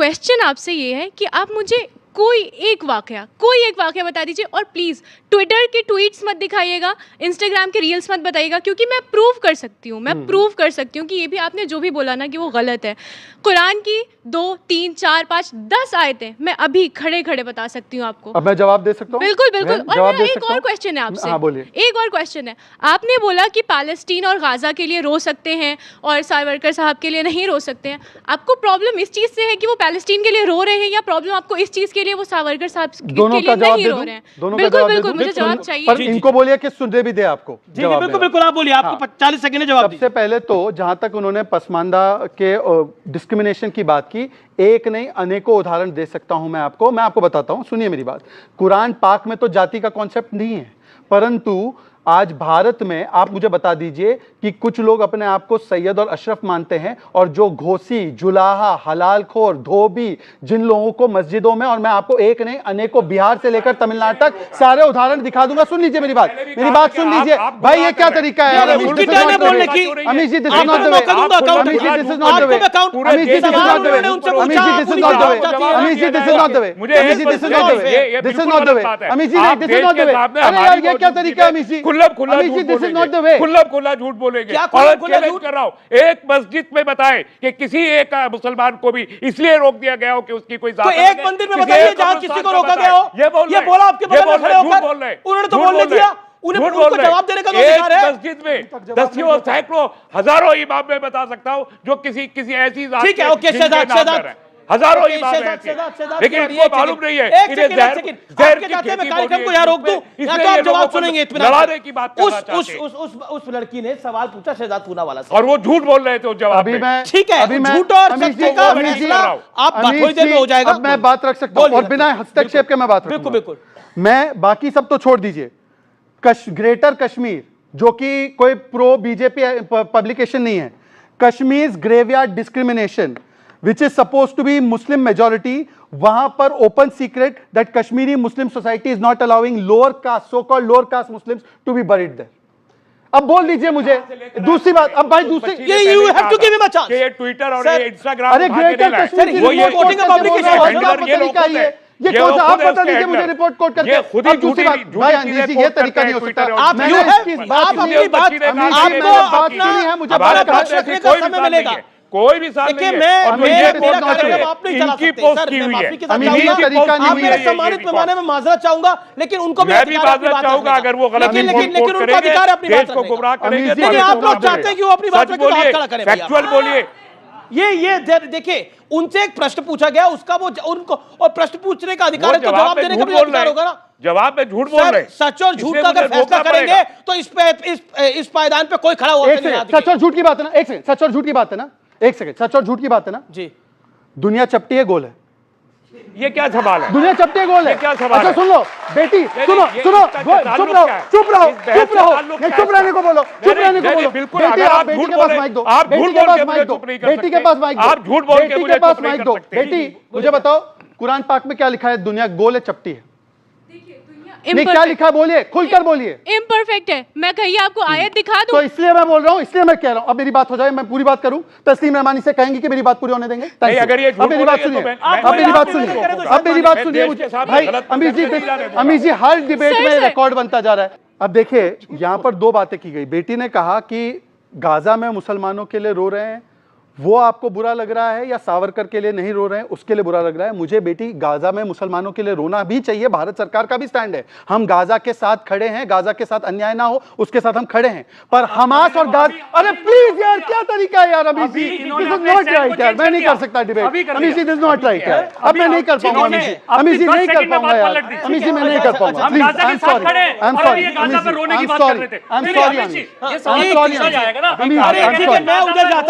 Question आपसे ये है कि आप मुझे कोई एक वाकया बता दीजिए, और प्लीज़ ट्विटर के ट्वीट्स मत दिखाइएगा, इंस्टाग्राम के रील्स मत बताइएगा, क्योंकि मैं प्रूव कर सकती हूँ कि ये भी आपने जो भी बोला ना कि वो गलत है। कुरान की 2, 3, 4, 5, 10 आयतें मैं अभी खड़े खड़े बता सकती हूँ आपको। अब मैं जवाब दे सकता हूँ? बिल्कुल बिल्कुल। और मेरा एक और क्वेश्चन है आपसे। हाँ, बोलिए। एक और क्वेश्चन है, आपने बोला कि पैलेस्टीन और गाजा के लिए रो सकते हैं और सावरकर साहब के लिए नहीं रो सकते हैं। आपको प्रॉब्लम इस चीज़ से है कि वो पैलेस्टीन के लिए रो रहे हैं, या प्रॉब्लम आपको इस चीज़ के लिए वो सावरकर साहब के लिए नहीं रो रहे हैं? बिल्कुल बिल्कुल, मुझे जवाब चाहिए। पर इनको बोलिए कि सुनने भी दे आपको। जी बिल्कुल बिल्कुल, आप बोलिए, आपको 40 सेकंड में जवाब। सबसे पहले तो जहां तक उन्होंने पसमानदा के डिस्क्रिमिनेशन की बात की, एक नहीं अनेकों उदाहरण दे सकता हूं मैं आपको बताता हूं, सुनिए मेरी बात। कुरान पाक में तो जाति का कॉन्सेप्ट नहीं है, परंतु आज भारत में आप मुझे बता दीजिए कि कुछ लोग अपने आप को सैयद और अशरफ मानते हैं, और जो घोसी, जुलाहा, हलालखोर, धोबी, जिन लोगों को मस्जिदों में, और मैं आपको एक नहीं अनेकों बिहार से लेकर तमिलनाडु तक सारे उदाहरण दिखा दूंगा। सुन लीजिए मेरी बात सुन लीजिए भाई, ये क्या तरीका है यार? Amish ji, this is not the way. Amish ji, this is not the way. Amish ji, this is not the way. Amish ji, this is not the way. Amish ji, this is not the way. Amish ji, this is not the way. Amish ji, this is not the way. This is not the way. Amish ji, this is not the way. अरे यार, ये क्या तरीका है अमीश जी? खुला झूठ बोलेंगे। और चैलेंज कर रहा हूं, एक मस्जिद में बताएं कि किसी एक मुसलमान को भी इसलिए रोक दिया गया हो कि उसकी कोई तो एक मंदिर में बताइए जहां किसी को रोका गया हो। ये बोला आपके बगल में खड़े होकर, उन्होंने तो बोलने दिया, उनको जवाब देने का तो अधिकार है। मस्जिद में दसियों सैकड़ों हजारों इमाम में बता सकता हूं जो किसी ऐसी जात, ठीक है, ओके, शहजाद हजारों इमाम हैं, लेकिन इनको मालूम नहीं है। कार्यक्रम को यहाँ रोक दूं या तो आप जवाब सुनेंगे? लड़ाने की बात कर रहा था। उस लड़की ने सवाल पूछा शहजाद पूनावाला से, और वो झूठ बोल रहे थे उस जवाब में। ठीक है, झूठ और सत्य का फैसला आप थोड़ी देर में हो जाएगा। मैं बात रख सकता हूं और बिना हस्तक्षेप के मैं बात रखूंगा। बिल्कुल। मैं बाकी सब तो छोड़ दीजिए, ग्रेटर कश्मीर जो कि कोई प्रो बीजेपी पब्लिकेशन नहीं है, Kashmir graveyard discrimination which is supposed to be Muslim majority, वहां पर open secret that Kashmiri Muslim society is not allowing lower caste, so-called lower caste Muslims to be buried there. अब बोल दीजिए मुझे दूसरी बात। अब भाई दूसरी, you have to give him a chance. ये ट्विटर और ये इंस्टाग्राम, अरे ग्रेटर कश्मीर वो ये वोटिंग पब्लिकेशन ये कौन सा? आप बता दीजिए मुझे रिपोर्ट कोड करके। अब दूसरी बात भाई अंजी जी, ये तरीका नहीं हो सकता। आप अपनी बात, मुझे बात रखने का समय मिलेगा। कोई भी साथ नहीं है। इनकी पोस्ट की हुई है। सम्मानित पैमाने में माजरत चाहूंगा, लेकिन उनको भी मैं भी माजरत चाहूंगा अगर वो गलत लेकिन उनको अधिकार है अपनी बात को गुमराह करेंगे। लेकिन आप लोग चाहते हैं कि वो अपनी बात रखे, हाथ खड़ा करें। फैक्चुअल बोलिए। ये देखिए, उनसे एक प्रश्न पूछा गया, उसका वो उनको और प्रश्न पूछने का अधिकार है, तो जवाब देने का भी अधिकार होगा ना। जवाब में झूठ बोल रहे हैं। सच और झूठ का अगर फैसला करेंगे तो इस पायदान पे कोई खड़ा होगा नहीं। सच और झूठ की बात है ना, एक सेकंड, सच और झूठ की बात है ना, एक सेकंड, सच और झूठ की बात है ना जी। दुनिया चपटी है, गोल है। ये क्या सवाल है? दुनिया चपटी है, गोल है। क्या सवाल? अच्छा सुन लो बेटी, सुनो, चुप रहने को बोलो। बेटी, आप बेटी के पास माइक दो। बेटी के पास माइक दो। आप झूठ बोल के मुझे चुप नहीं कर सकते। बेटी मुझे बताओ, कुरान पाक में क्या लिखा है? दुनिया गोल है, चपटी है? नहीं, क्या लिखा है? बोलिए, खुलकर बोलिए। इम्परफेक्ट है। मैं कहिए आपको आयत दिखा दूं? तो इसलिए मैं बोल रहा हूं, इसलिए मैं कह रहा हूं। अब मेरी बात हो जाए, मैं पूरी बात करूं, तस्लीम रहमानी से कहेंगे कि मेरी बात पूरी होने देंगे? अगर ये अब मेरी बात सुनिए, अब मेरी बात सुनिए भाई। अमीश जी, हर डिबेट में रिकॉर्ड बनता जा रहा है। अब देखिए, यहां पर दो बातें की गई। बेटी ने कहा कि गाजा में मुसलमानों के लिए रो रहे हैं, वो आपको बुरा लग रहा है, या सावरकर के लिए नहीं रो रहे हैं उसके लिए बुरा लग रहा है? मुझे बेटी, गाजा में मुसलमानों के लिए रोना भी चाहिए। भारत सरकार का भी स्टैंड है, हम गाजा के साथ खड़े हैं, गाजा के साथ अन्याय ना हो उसके साथ हम खड़े हैं। पर हमास और गाजा, अरे प्लीज यार, क्या तरीका है यार? Amish ji, this is not right यार, मैं नहीं कर सकता debate. Amish ji, this is not right यार, अब मैं नहीं कर पाऊंगा। अमीश जी, नहीं कर पाऊंगा यार। अमीश जी, मैं नहीं कर पाऊंगा, please. I am sorry, I am sorry, I am sorry, I am sorry, I am sorry,